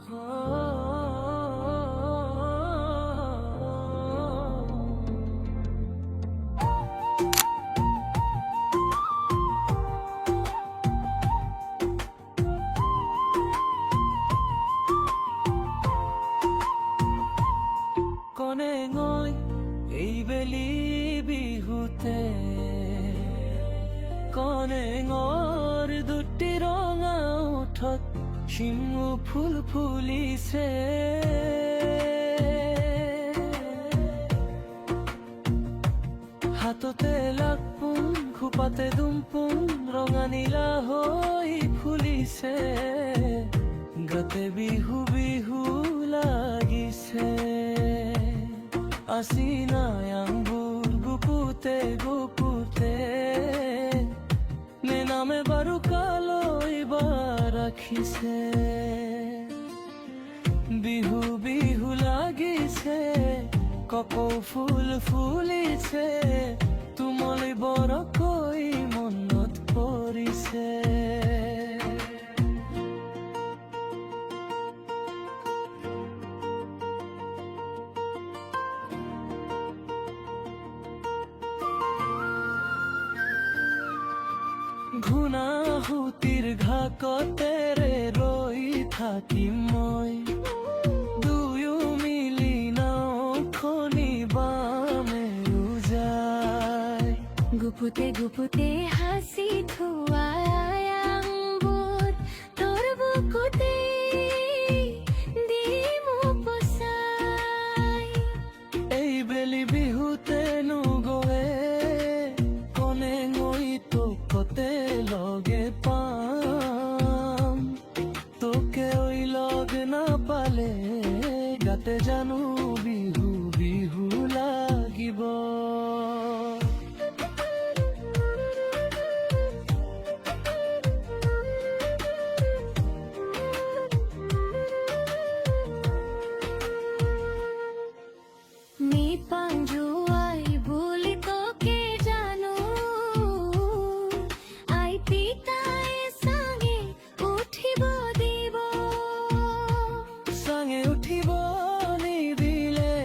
কনে গৈ এই বেলি বিহুতে কনে গৰ দুটি ৰঙা ওঠত শিমু ফুল ফুলিছে। হাততে লাকপোন খোপাতে দুমপোন ৰঙা নীলা হৈ ফুলিছে। গাতে বিহু বিহু লাগিছে। আসিনায় আঙ্গুর গুপুতে গুপুতে নে নামে বারু কালো এবার রাখিছে। বিহু বিহু লাগিছে কপৌ ফুল ফুলিছে। তুমলি বৰকৈ মনত পৰিছে। ঘুনাহুতিৰ ঘাকতেৰে ৰৈ থাকিম মই। দুয়ো মিলি নাওখনি বামেও যায়। গুপুতে গুপুতে হাসি থোৱাই আঙুৰ তোৰ বুকুতে দিম উপচাই। এই বেলি বিহুতে নুগয়ে কনে গৈ তোকতে লগে পাম। তোকে ওই লগ নাপালে গাতে জানো বিহু বিহু লাগিব। নিপাঞ্জুৱাই বুলি তোকে জানো। আই পিতাই চাঙে উঠিব দিব। চাঙে উঠিব নিদিলে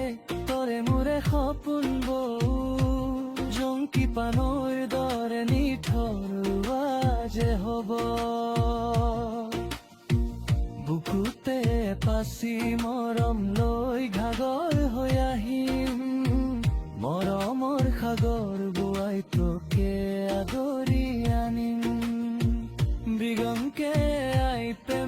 তৰে মোৰে সপোন বৌ। জংকি পানৈৰ দৰে নিঠৰুৱা যে হব। বুকুতে পাচি মৰম লৈ ঘাগৰ হৈ আহিম। মৰমৰ সাগৰ বোৱাই তোকে আদৰি আনিম। মৃগংকে আই প্ৰেম